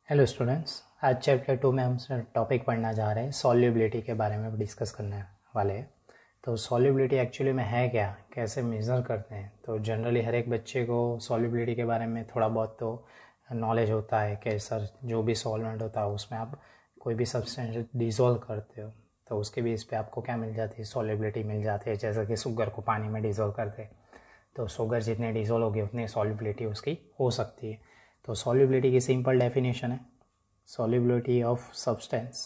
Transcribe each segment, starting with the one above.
Hello students, आज chapter 2 में हम टॉपिक पढ़ना जा रहे हैं सॉल्युबिलिटी के बारे में डिस्कस करने वाले हैं। तो सॉल्युबिलिटी एक्चुअली में है क्या, कैसे मेज़र करते हैं। तो जनरली हर एक बच्चे को सॉल्युबिलिटी के बारे में थोड़ा बहुत तो नॉलेज होता है कि सर जो भी सॉल्वेंट होता है उसमें आप कोई भी सब्सटेंस डिज़ोल्व करते हो तो उसके बेस पे आपको क्या मिल जाती है, सॉल्युबिलिटी मिल जाती है। जैसे कि शुगर को पानी में डिज़ोल्व करते तो शुगर जितने डिज़ोल्व होगी उतनी सॉल्युबिलिटी उसकी हो सकती है। तो सॉल्युबिलिटी की सिंपल डेफिनेशन है, solubility of substance,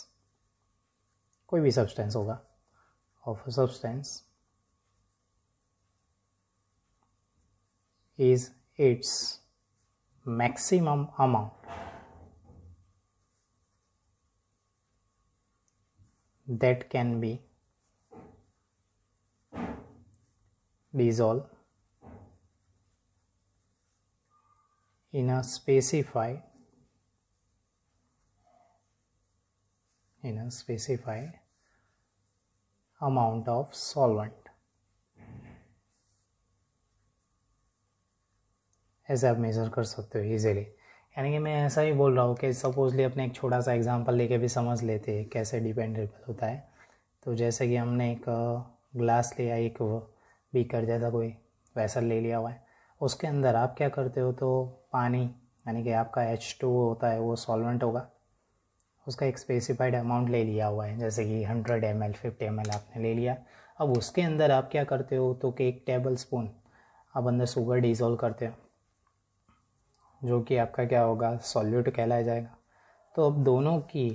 कोई भी सब्सटेंस होगा, of a substance is its maximum amount that can be dissolved in a specified amount of solvent। ऐसे आप मेज़र कर सकते हो इजीली। यानी कि मैं ऐसा ही बोल रहा हूँ कि सपोजली अपने एक छोटा सा एग्जांपल लेके भी समझ लेते हैं कैसे डिपेंडेबल होता है। तो जैसे कि हमने एक ग्लास लिया, एक बीकर जैसा कोई वैसल ले लिया हुआ है, उसके अंदर आप क्या करते हो, तो पानी यानी कि आपका H2 होता है वो सॉल्वेंट होगा, उसका एक स्पेसिफाइड अमाउंट ले लिया हुआ है, जैसे कि 100 ml 50 ml आपने ले लिया। अब उसके अंदर आप क्या करते हो, तो कि 1 टेबल स्पून आप अंदर शुगर डिज़ोल्व करते हो, जो कि आपका क्या होगा, सॉल्यूट कहलाया जाएगा। तो अब दोनों की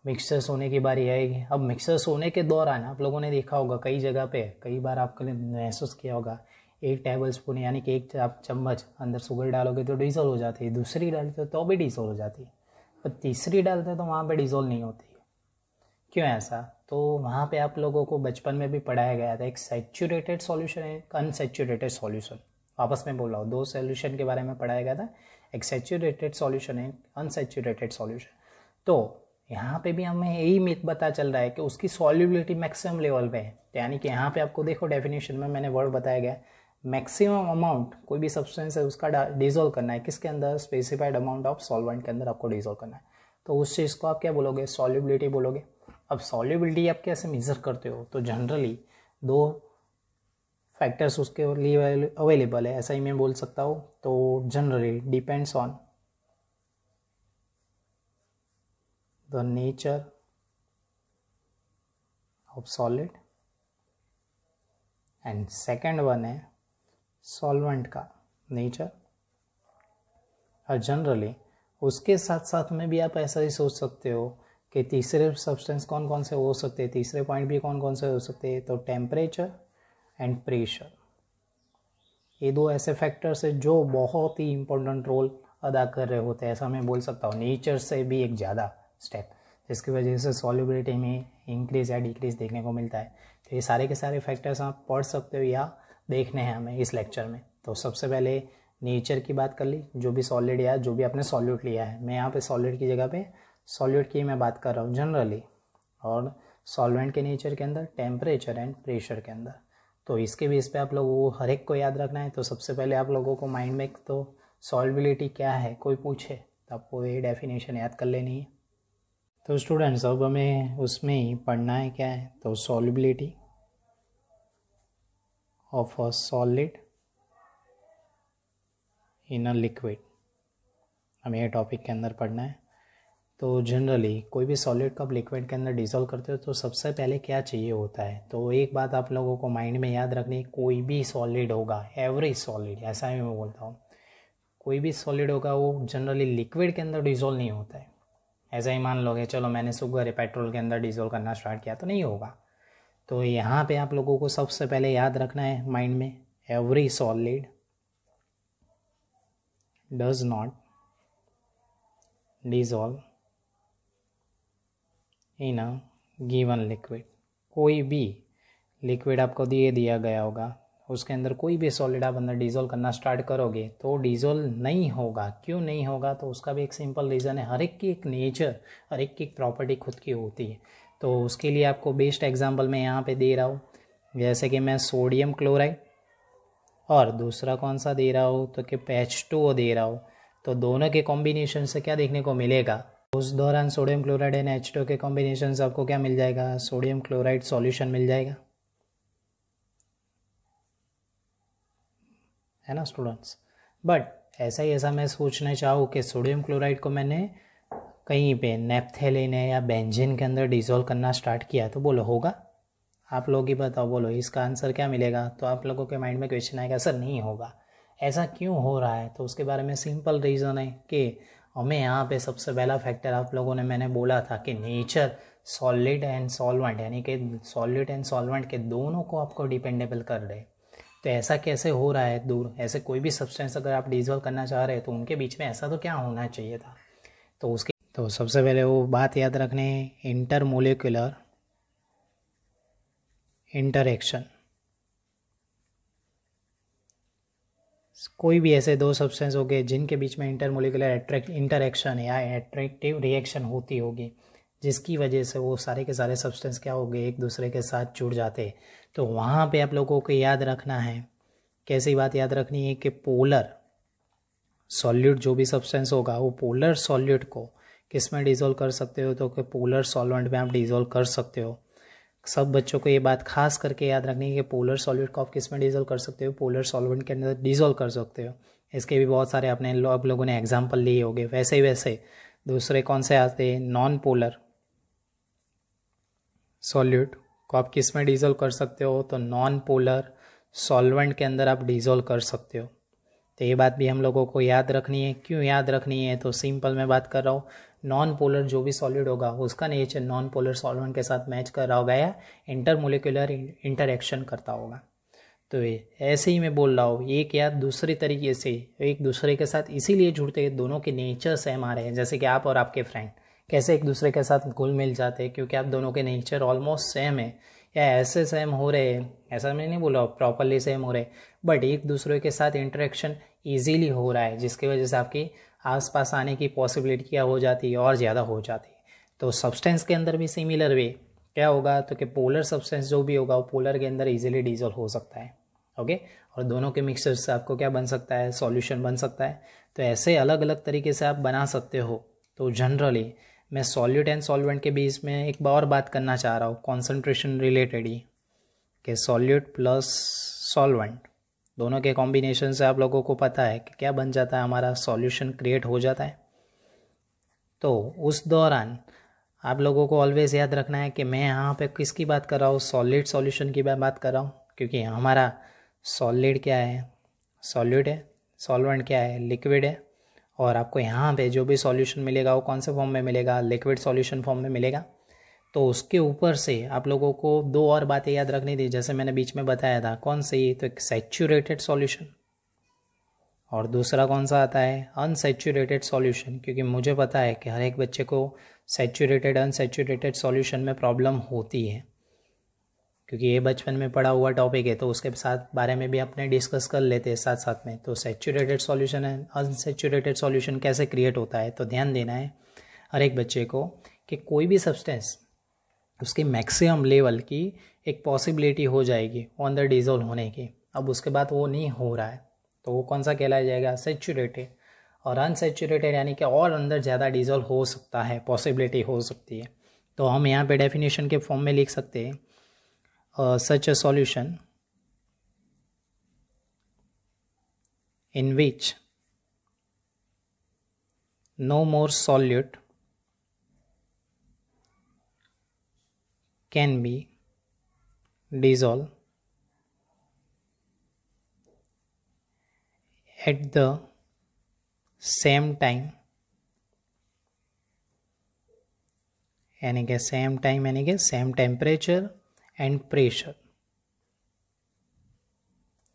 मिक्सचर्स होने की बारी आएगी। अब मिक्सचर्स होने के दौरान आप लोगों ने देखा होगा कई जगह पे, कई बार आपने महसूस किया होगा, 1 टेबल स्पून यानी कि 1 आप चम्मच अंदर शुगर डालोगे तो डिज़ोल्व हो जाती है, दूसरी डालते हो तो भी डिज़ोल्व हो जाती है, पर तीसरी डालते तो वहाँ पे डिज़ोल्व नहीं होती। क्यों ऐसा? तो वहाँ पे आप लोगों को बचपन में भी पढ़ाया गया था, एक सैचुरेटेड सॉल्यूशन है, एक अनसैचुरेटेड सॉल्यूशन। वापस में बोल रहा हूँ, 2 सॉल्यूशन के बारे में पढ़ाया गया था, एक सैचुरेटेड सॉल्यूशन है, अनसैचुरेटेड सॉल्यूशन। तो यहाँ पे भी हमें यही मिथ पता चल रहा है कि उसकी सॉल्युबिलिटी मैक्सिमम लेवल पे है। यानी कि यहाँ पे आपको देखो डेफिनेशन में मैंने वर्ड बताया गया, मैक्सिमम अमाउंट कोई भी सब्सटेंस है उसका डिजोल्व करना है, किसके अंदर, स्पेसिफाइड अमाउंट ऑफ सॉल्वेंट के अंदर आपको डिजोल्व करना है। तो उस चीज़ को आप क्या बोलोगे, सॉल्युबिलिटी बोलोगे। अब सॉल्युबिलिटी आप कैसे मेजर करते हो, तो जनरली 2 फैक्टर्स उसके लिए अवेलेबल है, ऐसा ही मैं बोल सकता हूँ। तो generally depends on the nature of solid and second one है सॉल्वेंट का नेचर। और जनरली उसके साथ साथ में भी आप ऐसा ही सोच सकते हो कि तीसरे सब्सटेंस कौन कौन से हो सकते हैं, तीसरे पॉइंट भी कौन कौन से हो सकते हैं। तो टेम्परेचर एंड प्रेशर, ये 2 ऐसे फैक्टर्स है जो बहुत ही इंपॉर्टेंट रोल अदा कर रहे होते हैं, ऐसा मैं बोल सकता हूँ। नेचर से भी एक ज़्यादा स्टेप, जिसकी वजह से सॉल्युबिलिटी में इंक्रीज या डिक्रीज देखने को मिलता है। तो ये सारे के सारे फैक्टर्स आप पढ़ सकते हो या देखने हैं हमें इस लेक्चर में। तो सबसे पहले नेचर की बात कर ली, जो भी सॉलिड या जो भी आपने सॉल्यूट लिया है, मैं यहाँ पे सॉलिड की जगह पे सॉल्यूट की मैं बात कर रहा हूँ जनरली, और सॉल्वेंट के नेचर के अंदर, टेम्परेचर एंड प्रेशर के अंदर। तो इसके बेस पे आप लोगों को हर एक को याद रखना है। तो सबसे पहले आप लोगों को माइंड में तो सॉल्युबिलिटी क्या है कोई पूछे तो आपको ये डेफिनेशन याद कर लेनी है। तो स्टूडेंट्स अब हमें उसमें ही पढ़ना है क्या है, तो solubility of a solid in a liquid, हमें ये टॉपिक के अंदर पढ़ना है। तो जनरली कोई भी सॉलिड को आप लिक्विड के अंदर डिसॉल्व करते हो तो सबसे पहले क्या चाहिए होता है, तो एक बात आप लोगों को माइंड में याद रखनी, कोई भी सॉलिड होगा, एवरी सॉलिड, ऐसा ही मैं बोलता हूँ, कोई भी सॉलिड होगा वो जनरली लिक्विड के अंदर डिसॉल्व नहीं होता है। ऐसा ही मान लोगे, चलो मैंने शुगर पेट्रोल के अंदर डिसॉल्व करना स्टार्ट किया, तो नहीं होगा। तो यहाँ पे आप लोगों को सबसे पहले याद रखना है माइंड में, every solid does not dissolve in a given liquid. कोई भी लिक्विड आपको दिया गया होगा, उसके अंदर कोई भी सॉलिड आप अंदर डिसॉल्व करना स्टार्ट करोगे तो डिसॉल्व नहीं होगा। क्यों नहीं होगा, तो उसका भी एक सिंपल रीज़न है, हर एक की एक नेचर, हर एक की एक प्रॉपर्टी खुद की होती है। तो उसके लिए आपको बेस्ट एग्जांपल मैं यहाँ पे दे रहा हूँ, जैसे कि मैं सोडियम क्लोराइड और दूसरा कौन सा दे रहा हूँ, तो कि H2O दे रहा हूँ। तो दोनों के कॉम्बिनेशन से क्या देखने को मिलेगा, उस दौरान सोडियम क्लोराइड एंड H2 के कॉम्बिनेशन से आपको क्या मिल जाएगा, सोडियम क्लोराइड सॉल्यूशन मिल जाएगा, है ना स्टूडेंट्स। बट ऐसा मैं सोचना चाहूँ कि सोडियम क्लोराइड को मैंने कहीं पे नेप्थेलिन या बेंजीन के अंदर डिज़ोल्व करना स्टार्ट किया, तो बोलो होगा? आप लोग ही बताओ, बोलो इसका आंसर क्या मिलेगा। तो आप लोगों के माइंड में क्वेश्चन आएगा सर नहीं होगा, ऐसा क्यों हो रहा है। तो उसके बारे में सिंपल रीज़न है कि हमें यहाँ पे सबसे पहला फैक्टर आप लोगों ने मैंने बोला था कि नेचर सॉलिड एंड सॉल्वेंट, यानी कि सॉलिड एंड सॉल्वेंट के दोनों को आपको डिपेंडेबल कर रहे। तो ऐसा कैसे हो रहा है दूर, ऐसे कोई भी सब्सटेंस अगर आप डिजोल्व करना चाह रहे हैं तो उनके बीच में ऐसा तो क्या होना चाहिए था। तो उसके तो सबसे पहले वो बात याद रखने, इंटरमोलिकुलर इंटरेक्शन। कोई भी ऐसे दो सब्सटेंस हो गए जिनके बीच में इंटरमोलिकुलर इंटरेक्शन या एट्रैक्टिव रिएक्शन होती होगी, जिसकी वजह से वो सारे के सारे सब्सटेंस क्या हो गए, एक दूसरे के साथ जुड़ जाते। तो वहाँ पे आप लोगों को याद रखना है, कैसी बात याद रखनी है कि पोलर सॉल्यूट जो भी सब्सटेंस होगा वो पोलर सॉल्यूट को किस में डिज़ोल्व कर सकते हो, तो कि पोलर सॉल्वेंट में आप डिज़ोल्व कर सकते हो। सब बच्चों को ये बात खास करके याद रखनी है कि पोलर सॉल्यूट को आप किस में डिज़ोल्व कर सकते हो, पोलर सॉल्वेंट के अंदर डिज़ोल्व कर सकते हो। इसके भी बहुत सारे अपने आप लोगों ने एग्जाम्पल लिए होंगे। वैसे ही वैसे दूसरे कौन से आते हैं, नॉन पोलर सॉल्यूट को आप किस में डिज़ोल्व कर सकते हो, तो नॉन पोलर सॉल्वेंट के अंदर आप डिज़ोल्व कर सकते हो। तो ये बात भी हम लोगों को याद रखनी है। क्यों याद रखनी है, तो सिंपल मैं बात कर रहा हूँ, नॉन पोलर जो भी सॉलिड होगा उसका नेचर नॉन पोलर सॉल्वेंट के साथ मैच कर रहा होगा या इंटरमोलिकुलर इंटरेक्शन करता होगा। तो ऐसे ही मैं बोल रहा हूँ, एक या दूसरे तरीके से एक दूसरे के साथ इसीलिए जुड़ते हैं, दोनों के नेचर सेम आ रहे हैं। जैसे कि आप और आपके फ्रेंड कैसे एक दूसरे के साथ घुल मिल जाते हैं, क्योंकि आप दोनों के नेचर ऑलमोस्ट सेम है या ऐसे सेम हो रहे हैं। ऐसा मैं नहीं बोला प्रॉपरली सेम हो रहे, बट एक दूसरे के साथ इंटरेक्शन ईजीली हो रहा है, जिसकी वजह से आपकी आसपास आने की पॉसिबिलिटी क्या हो जाती है, और ज़्यादा हो जाती है। तो सब्सटेंस के अंदर भी सिमिलर वे क्या होगा, तो कि पोलर सब्सटेंस जो भी होगा वो पोलर के अंदर इजीली डिजोल्व हो सकता है। ओके, और दोनों के मिक्सचर से आपको क्या बन सकता है, सॉल्यूशन बन सकता है। तो ऐसे अलग अलग तरीके से आप बना सकते हो। तो जनरली मैं सॉल्यूट एंड सॉल्वेंट के बीच में एक बार और बात करना चाह रहा हूँ, कॉन्सेंट्रेशन रिलेटेड ही, कि सॉल्यूट प्लस सॉल्वेंट दोनों के कॉम्बिनेशन से आप लोगों को पता है कि क्या बन जाता है, हमारा सॉल्यूशन क्रिएट हो जाता है। तो उस दौरान आप लोगों को ऑलवेज याद रखना है कि मैं यहाँ पे किसकी बात कर रहा हूँ, सॉलिड सॉल्यूशन की बात कर रहा हूँ, क्योंकि हमारा सॉलिड क्या है, सॉल्यूट है, सॉल्वेंट क्या है, लिक्विड है। और आपको यहाँ पे जो भी सॉल्यूशन मिलेगा वो कौन से फॉर्म में मिलेगा, लिक्विड सॉल्यूशन फॉर्म में मिलेगा। तो उसके ऊपर से आप लोगों को दो और बातें याद रखनी थी, जैसे मैंने बीच में बताया था। कौन सी, तो एक सैचुरेटेड सॉल्यूशन, और दूसरा कौन सा आता है, अनसैचुरेटेड सॉल्यूशन। क्योंकि मुझे पता है कि हर एक बच्चे को सैचुरेटेड अनसैचुरेटेड सॉल्यूशन में प्रॉब्लम होती है, क्योंकि ये बचपन में पढ़ा हुआ टॉपिक है। तो उसके साथ बारे में भी अपने डिस्कस कर लेते हैं साथ साथ में। तो saturated solution and unsaturated solution कैसे क्रिएट होता है, तो ध्यान देना है हर एक बच्चे को कि कोई भी सब्सटेंस उसकी मैक्सिमम लेवल की एक पॉसिबिलिटी हो जाएगी ऑन द डिजोल्व होने की। अब उसके बाद वो नहीं हो रहा है तो वो कौन सा कहलाया जाएगा, सैचुरेटेड। और अनसैचुरेटेड यानी कि और अंदर ज़्यादा डिजोल्व हो सकता है, पॉसिबिलिटी हो सकती है। तो हम यहाँ पे डेफिनेशन के फॉर्म में लिख सकते हैं, such a solution in which no more solute can be dissolved at the same time, यानी कि सेम टाइम यानी कि same temperature and pressure.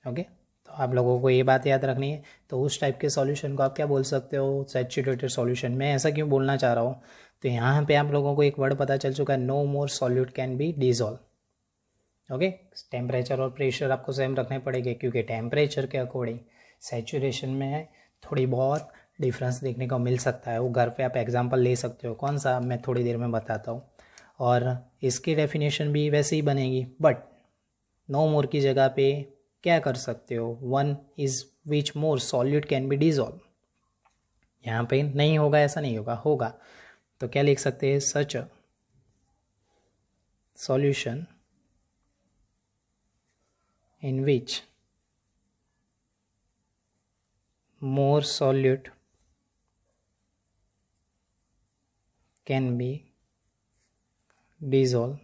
Okay, तो आप लोगों को ये बात याद रखनी है। तो उस टाइप के सॉल्यूशन को आप क्या बोल सकते हो, सैचुरेटेड सॉल्यूशन। मैं ऐसा क्यों बोलना चाह रहा हूँ, तो यहाँ पे आप लोगों को एक वर्ड पता चल चुका है, no more solute can be dissolve. Okay, temperature और प्रेशर आपको सेम रखने पड़ेंगे, क्योंकि टेम्परेचर के अकॉर्डिंग सैचुरेशन में थोड़ी बहुत डिफरेंस देखने को मिल सकता है। वो घर पे आप एग्जांपल ले सकते हो, कौन सा मैं थोड़ी देर में बताता हूँ। और इसकी डेफिनेशन भी वैसे ही बनेगी, बट नो मोर की जगह पे क्या कर सकते हो, one is which more solute can be dissolve. यहाँ पे नहीं होगा ऐसा नहीं होगा, होगा। तो क्या लिख सकते हैं, such a solution in which more solute can be dissolved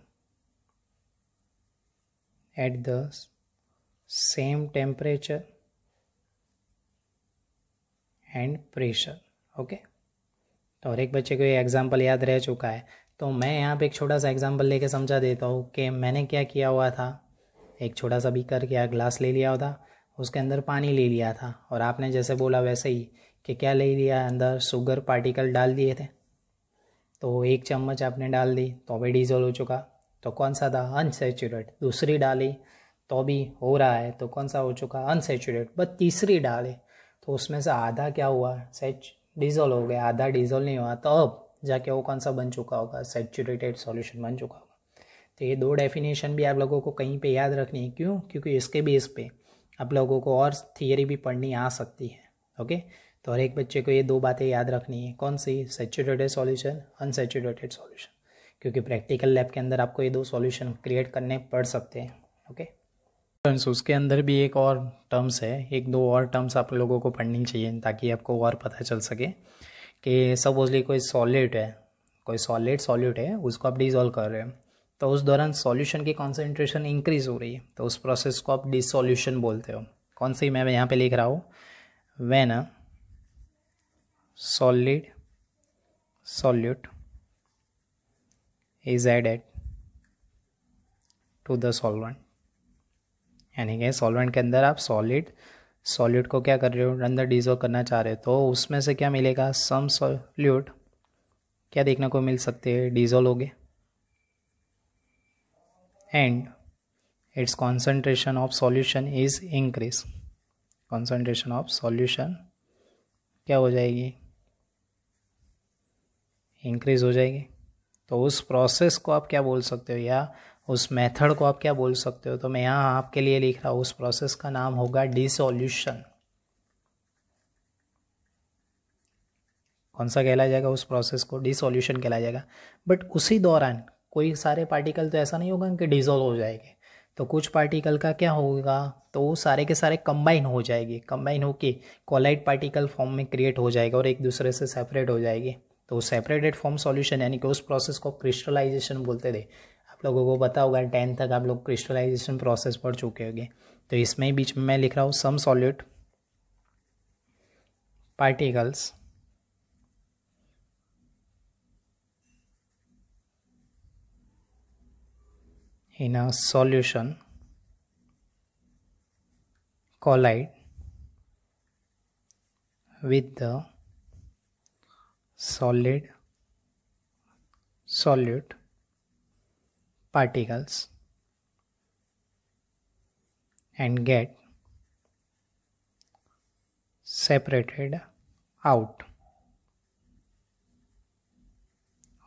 at the same temperature and pressure। Okay, तो और एक बच्चे को ये एग्जांपल याद रह चुका है, तो मैं यहाँ पे एक छोटा सा एग्जांपल लेके समझा देता हूँ कि मैंने क्या किया हुआ था। एक छोटा सा बीकर क्या ग्लास ले लिया था, उसके अंदर पानी ले लिया था, और आपने जैसे बोला वैसे ही कि क्या ले लिया, अंदर शुगर पार्टिकल डाल दिए थे। तो 1 चम्मच आपने डाल दी तो भी डिज़ोल्व हो चुका। तो कौन सा था, अनसेचुरेट। दूसरी डाली तो भी हो रहा है, तो कौन सा हो चुका, अनसेचुरेट। बस तीसरी डाले तो उसमें से आधा क्या हुआ, डिज़ोल्व हो गया, आधा डिज़ोल्व नहीं हुआ। तो अब जाके वो कौन सा बन चुका होगा, सेचुरेटेड सॉल्यूशन बन चुका होगा। तो ये 2 डेफिनेशन भी आप लोगों को कहीं पे याद रखनी है। क्यों, क्योंकि इसके बेस पे आप लोगों को और थियरी भी पढ़नी आ सकती है। ओके, तो हर एक बच्चे को ये 2 बातें याद रखनी है। कौन सी, सेचुरेटेड सॉल्यूशन, अनसेचुरेटेड सॉल्यूशन, क्योंकि प्रैक्टिकल लैब के अंदर आपको ये 2 सॉल्यूशन क्रिएट करने पड़ सकते हैं। ओके फ्रेंड्स, उसके अंदर भी एक और टर्म्स है, 1-2 और टर्म्स आप लोगों को पढ़नी चाहिए ताकि आपको और पता चल सके कि सपोजली कोई सॉलिड है, कोई सॉल्यूट है, उसको आप डिसॉल्व कर रहे हैं, तो उस दौरान सॉल्यूशन की कॉन्सेंट्रेशन इंक्रीज हो रही है, तो उस प्रोसेस को आप डिसॉल्यूशन बोलते हो। कौन सी, मैं यहाँ पे लिख रहा हूँ, when a solid solute is added to the solvent, यानी कि सॉल्वेंट के अंदर आप सॉल्यूट को क्या कर रहे हो, अंदर डिसॉल्व करना चाह रहे हो, तो उसमें से क्या मिलेगा, सम सॉल्यूट क्या देखने को मिल सकते हैं, डिसॉल्व हो गए, and it's concentration of solution is increase. Concentration of solution क्या हो जाएगी, इंक्रीज हो जाएगी। तो उस प्रोसेस को आप क्या बोल सकते हो, या उस मेथड को आप क्या बोल सकते हो, तो मैं यहाँ आपके लिए लिख रहा हूँ, उस प्रोसेस का नाम होगा डिसॉल्यूशन। कौन सा कहलाया जाएगा, उस प्रोसेस को डिसॉल्यूशन कहलाया जाएगा। बट उसी दौरान कोई सारे पार्टिकल तो ऐसा नहीं होगा कि डिसॉल्व हो जाएंगे, तो कुछ पार्टिकल का क्या होगा, तो वो सारे के सारे कंबाइन हो जाएगी, कंबाइन होके कोलाइड पार्टिकल फॉर्म में क्रिएट हो जाएगा और एक दूसरे से सेपरेट हो जाएगी। तो सेपरेटेड फॉर्म सॉल्यूशन यानी कि उस प्रोसेस को क्रिस्टलाइजेशन बोलते थे। आप लोगों को पता होगा 10th तक आप लोग क्रिस्टलाइजेशन प्रोसेस पढ़ चुके होंगे। तो इसमें बीच में मैं लिख रहा हूँ some solute particles in a solution collide with the solute particles and get separated out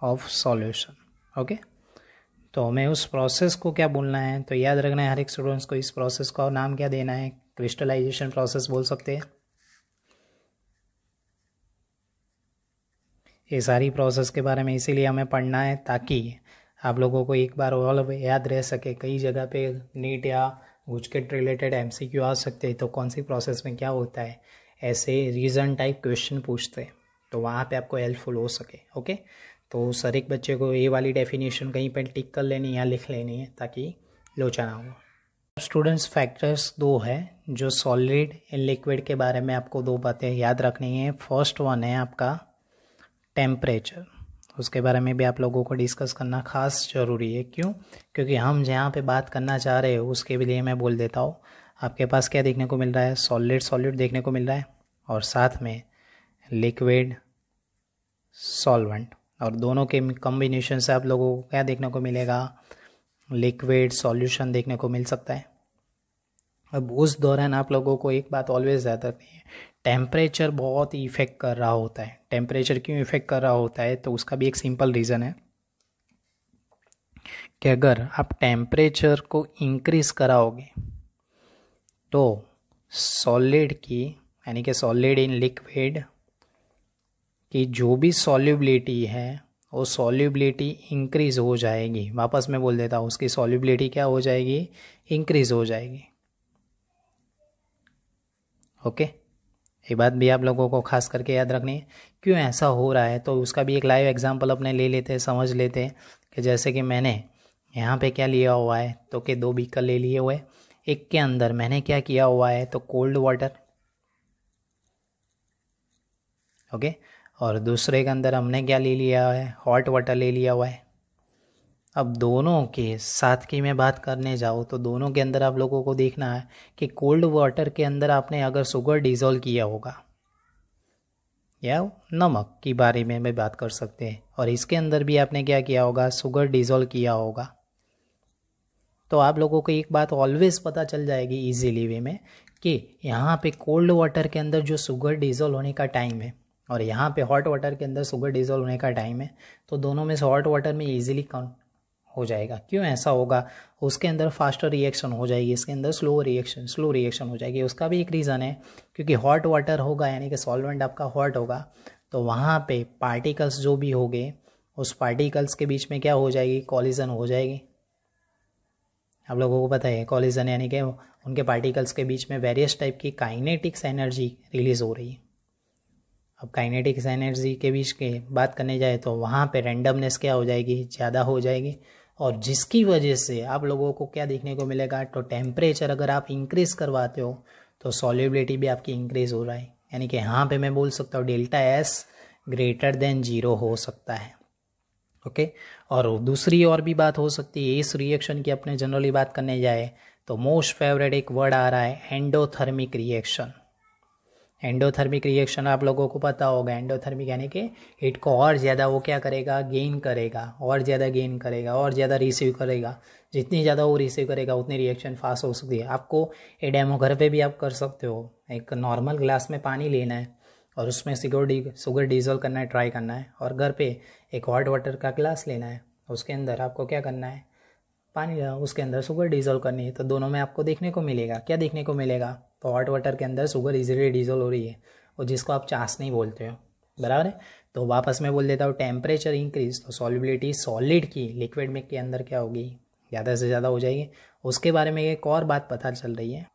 of solution। Okay, तो हमें उस प्रोसेस को क्या बोलना है, तो याद रखना है हर एक स्टूडेंट्स को, इस प्रोसेस का नाम क्या देना है, क्रिस्टलाइजेशन प्रोसेस बोल सकते हैं। ये सारी प्रोसेस के बारे में इसीलिए हमें पढ़ना है ताकि आप लोगों को एक बार और याद रह सके। कई जगह पे नीट या गुजकेट रिलेटेड एमसीक्यू आ सकते हैं, तो कौन सी प्रोसेस में क्या होता है, ऐसे रीजन टाइप क्वेश्चन पूछते हैं, तो वहाँ पे आपको हेल्पफुल हो सके। ओके, तो सर एक बच्चे को ये वाली डेफिनेशन कहीं पर टिक कर लेनी है या लिख लेनी है ताकि लोचा ना हो। स्टूडेंट्स, फैक्टर्स 2 है जो सॉलिड एंड लिक्विड के बारे में आपको 2 बातें याद रखनी है। फर्स्ट वन है आपका टेम्परेचर, उसके बारे में भी आप लोगों को डिस्कस करना खास ज़रूरी है। क्यों, क्योंकि हम जहाँ पे बात करना चाह रहे हैं उसके लिए मैं बोल देता हूँ। आपके पास क्या देखने को मिल रहा है, सॉलिड देखने को मिल रहा है, और साथ में लिक्विड सॉल्वेंट, और दोनों के कॉम्बिनेशन से आप लोगों को क्या देखने को मिलेगा, लिक्विड सॉल्यूशन देखने को मिल सकता है। अब उस दौरान आप लोगों को एक बात ऑलवेज याद रखनी है, टेम्परेचर बहुत इफ़ेक्ट कर रहा होता है। टेम्परेचर क्यों इफ़ेक्ट कर रहा होता है, तो उसका भी एक सिंपल रीज़न है कि अगर आप टेम्परेचर को इंक्रीज कराओगे तो सॉलिड की, यानी कि सॉलिड इन लिक्विड कि जो भी सॉल्युबिलिटी है वो सॉल्युबिलिटी इंक्रीज़ हो जाएगी। वापस मैं बोल देता हूँ, उसकी सॉल्युबिलिटी क्या हो जाएगी, इंक्रीज़ हो जाएगी। ओके, ये बात भी आप लोगों को खास करके याद रखनी है। क्यों ऐसा हो रहा है तो उसका भी एक लाइव एग्जांपल अपने ले लेते हैं, समझ लेते हैं कि जैसे कि मैंने यहाँ पे क्या लिया हुआ है, तो कि 2 बीकर ले लिए हुए, एक के अंदर मैंने क्या किया हुआ है, तो कोल्ड वाटर, ओके, और दूसरे के अंदर हमने क्या ले लिया है, हॉट वाटर ले लिया हुआ है। अब दोनों के साथ की मैं बात करने जाऊँ तो दोनों के अंदर आप लोगों को देखना है कि कोल्ड वाटर के अंदर आपने अगर शुगर डिज़ोल्व किया होगा या नमक की बारे में मैं बात कर सकते हैं, और इसके अंदर भी आपने क्या किया होगा, शुगर डिज़ोल्व किया होगा, तो आप लोगों को एक बात ऑलवेज पता चल जाएगी इजीली वे में कि यहाँ पे कोल्ड वाटर के अंदर जो शुगर डिज़ोल्व होने का टाइम है और यहाँ पे हॉट वाटर के अंदर शुगर डिज़ोल्व होने का टाइम है, तो दोनों में से हॉट वाटर में इजीली काउंट हो जाएगा। क्यों ऐसा होगा, उसके अंदर फास्टर रिएक्शन हो जाएगी, इसके अंदर स्लो रिएक्शन हो जाएगी। उसका भी एक रीज़न है, क्योंकि हॉट वाटर होगा यानी कि सॉल्वेंट आपका हॉट होगा, तो वहाँ पे पार्टिकल्स जो भी होंगे उस पार्टिकल्स के बीच में क्या हो जाएगी, कॉलिजन हो जाएगी। आप लोगों को पता है कॉलिजन यानी कि उनके पार्टिकल्स के बीच में वेरियस टाइप की काइनेटिक्स एनर्जी रिलीज़ हो रही है। अब काइनेटिक्स एनर्जी के बीच के बात करने जाए तो वहाँ पे रैंडमनेस क्या हो जाएगी, ज़्यादा हो जाएगी, और जिसकी वजह से आप लोगों को क्या देखने को मिलेगा, तो टेम्परेचर अगर आप इंक्रीज़ करवाते हो तो सॉल्युबिलिटी भी आपकी इंक्रीज़ हो रहा है, यानी कि यहाँ पे मैं बोल सकता हूँ डेल्टा एस ग्रेटर देन 0 हो सकता है। ओके, और दूसरी और भी बात हो सकती है इस रिएक्शन की अपने जनरली बात करने जाए तो मोस्ट फेवरेट एक वर्ड आ रहा है, एंडोथर्मिक रिएक्शन। एंडोथर्मिक रिएक्शन आप लोगों को पता होगा, एंडोथर्मिक यानी कि हीट को और ज़्यादा वो क्या करेगा, गेन करेगा, और ज़्यादा गेन करेगा, और ज़्यादा रिसीव करेगा। जितनी ज़्यादा वो रिसीव करेगा उतनी रिएक्शन फास्ट हो सकती है। आपको ये डेमो घर पे भी आप कर सकते हो। एक नॉर्मल ग्लास में पानी लेना है और उसमें शुगर डिज़ोल्व करना है, ट्राई करना है, और घर पे एक हॉट वाटर का ग्लास लेना है, उसके अंदर आपको क्या करना है, पानी उसके अंदर शुगर डिज़ोल्व करनी है, तो दोनों में आपको देखने को मिलेगा, क्या देखने को मिलेगा, तो हॉट वाटर के अंदर शुगर इजीली डिज़ोल्व हो रही है, और जिसको आप चाशनी बोलते हो, बराबर है। तो वापस मैं बोल देता हूँ टेम्परेचर इंक्रीज, तो सॉल्युबिलिटी सॉलिड की लिक्विड में के अंदर क्या होगी, ज़्यादा से ज़्यादा हो जाएगी। उसके बारे में एक और बात पता चल रही है।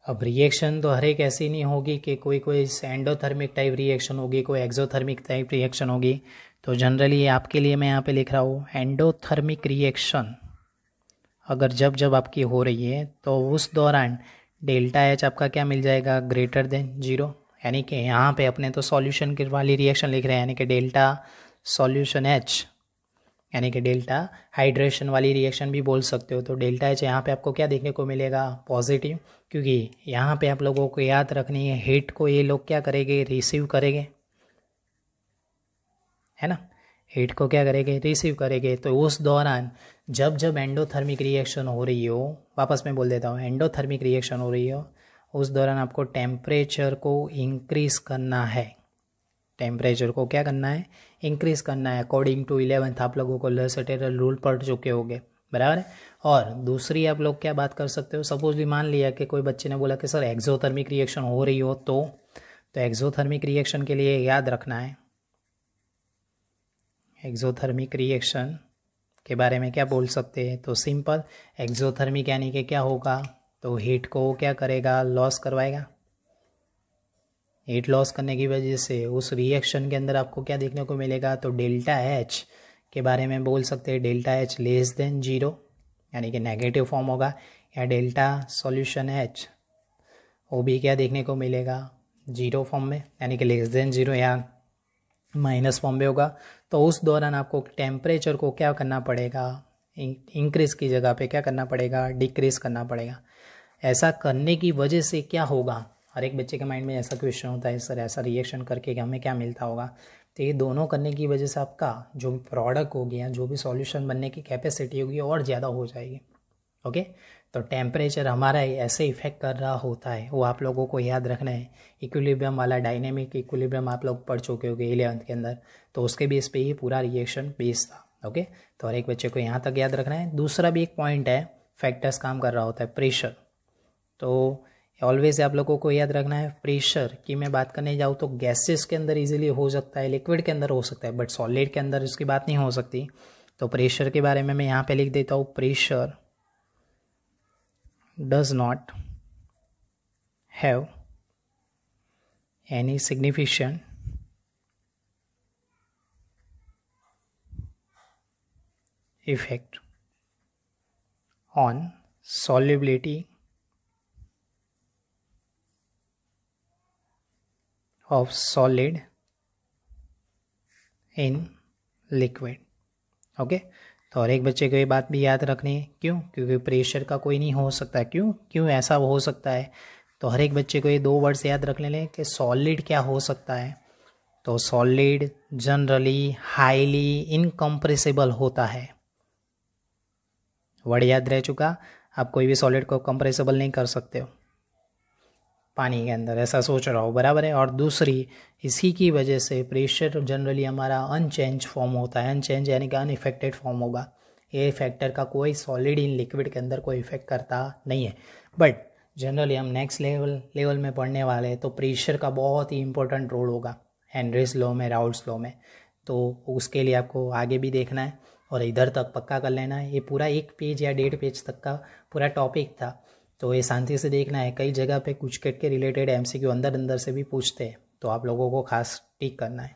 अब रिएक्शन तो हर एक ऐसी नहीं होगी कि कोई एंडोथर्मिक टाइप रिएक्शन होगी, कोई एक्सोथर्मिक टाइप रिएक्शन होगी। तो जनरली आपके लिए मैं यहाँ पे लिख रहा हूँ एंडोथर्मिक रिएक्शन अगर जब जब आपकी हो रही है तो उस दौरान डेल्टा एच आपका क्या मिल जाएगा, ग्रेटर देन 0, यानी कि यहाँ पे अपने तो सॉल्यूशन की वाली रिएक्शन लिख रहे हैं, यानी कि डेल्टा सॉल्यूशन एच, यानी कि डेल्टा हाइड्रेशन वाली रिएक्शन भी बोल सकते हो। तो डेल्टा एच यहाँ पे आपको क्या देखने को मिलेगा, पॉजिटिव, क्योंकि यहाँ पे आप लोगों को याद रखनी है हीट को ये लोग क्या करेंगे, रिसीव करेंगे, है ना, हीट को क्या करेंगे, रिसीव करेंगे। तो उस दौरान जब जब एंडोथर्मिक रिएक्शन हो रही हो, वापस मैं बोल देता हूँ, एंडोथर्मिक रिएक्शन हो रही हो उस दौरान आपको टेम्परेचर को इंक्रीज़ करना है, टेम्परेचर को क्या करना है, इंक्रीज़ करना है। अकॉर्डिंग टू 11th आप लोगों को ले सटेरल रूल पढ़ चुके होंगे, बराबर है। और दूसरी आप लोग क्या बात कर सकते हो, सपोज भी मान लिया कि कोई बच्चे ने बोला कि सर एक्सोथर्मिक रिएक्शन हो रही हो, तो एक्सोथर्मिक रिएक्शन के लिए याद रखना है, एक्सोथर्मिक रिएक्शन के बारे में क्या बोल सकते हैं, तो सिंपल एक्सोथर्मिक यानी कि क्या होगा, तो हीट को क्या करेगा, लॉस करवाएगा। हीट लॉस करने की वजह से उस रिएक्शन के अंदर आपको क्या देखने को मिलेगा, तो डेल्टा एच के बारे में बोल सकते हैं, डेल्टा एच लेस देन 0, यानी कि नेगेटिव फॉर्म होगा, या डेल्टा सॉल्यूशन एच वो भी क्या देखने को मिलेगा, 0 फॉर्म में, यानी कि लेस देन 0 या माइनस फॉर्म में होगा। तो उस दौरान आपको टेम्परेचर को क्या करना पड़ेगा, इंक्रीज़ की जगह पे क्या करना पड़ेगा, डिक्रीज़ करना पड़ेगा। ऐसा करने की वजह से क्या होगा, हर एक बच्चे के माइंड में ऐसा क्वेश्चन होता है, सर ऐसा रिएक्शन करके हमें क्या मिलता होगा। तो ये दोनों करने की वजह से आपका जो भी प्रोडक्ट होगी या जो भी सॉल्यूशन बनने की कैपेसिटी होगी और ज़्यादा हो जाएगी। ओके, तो टेम्परेचर हमारा ऐसे इफेक्ट कर रहा होता है, वो आप लोगों को याद रखना है। इक्विलिब्रियम वाला डायनेमिक इक्विलिब्रियम आप लोग पढ़ चुके होंगे 11th के अंदर, तो उसके बेस पे ही पूरा रिएक्शन बेस था। ओके, तो हर एक बच्चे को यहाँ तक याद रखना है। दूसरा भी एक पॉइंट है, फैक्टर्स काम कर रहा होता है, प्रेशर। तो ऑलवेज आप लोगों को याद रखना है प्रेशर की मैं बात करने जाऊँ तो गैसेस के अंदर इजीली हो सकता है, लिक्विड के अंदर हो सकता है, बट सॉलिड के अंदर इसकी बात नहीं हो सकती। तो प्रेशर के बारे में मैं यहाँ पे लिख देता हूँ, pressure does not have any significant effect on solubility of solid in liquid। Okay, तो हर एक बच्चे को ये बात भी याद रखनी है। क्यों? क्योंकि प्रेशर का कोई नहीं हो सकता। क्यों ऐसा हो सकता है? तो हर एक बच्चे को ये 2 वर्ड्स याद रख लें कि सॉलिड क्या हो सकता है। तो सॉलिड जनरली हाईली इनकम्प्रेसिबल होता है। वर्ड याद रह चुका। आप कोई भी सॉलिड को कंप्रेसिबल नहीं कर सकते हो पानी के अंदर, ऐसा सोच रहा हो, बराबर है। और दूसरी, इसी की वजह से प्रेशर जनरली हमारा अनचेंज फॉर्म होता है। अनचेंज यानी कि अनइफेक्टेड फॉर्म होगा। ये फैक्टर का कोई सॉलिड इन लिक्विड के अंदर कोई इफेक्ट करता नहीं है। बट जनरली हम नेक्स्ट लेवल में पढ़ने वाले हैं तो प्रेशर का बहुत ही इंपॉर्टेंट रोल होगा हेनरीज लॉ में, राउल्ट्स लॉ में। तो उसके लिए आपको आगे भी देखना है और इधर तक पक्का कर लेना है। ये पूरा 1 पेज या 1.5 पेज तक का पूरा टॉपिक था, तो ये शांति से देखना है। कई जगह पे कुछ के रिलेटेड MCQ अंदर से भी पूछते हैं, तो आप लोगों को खास टिक करना है।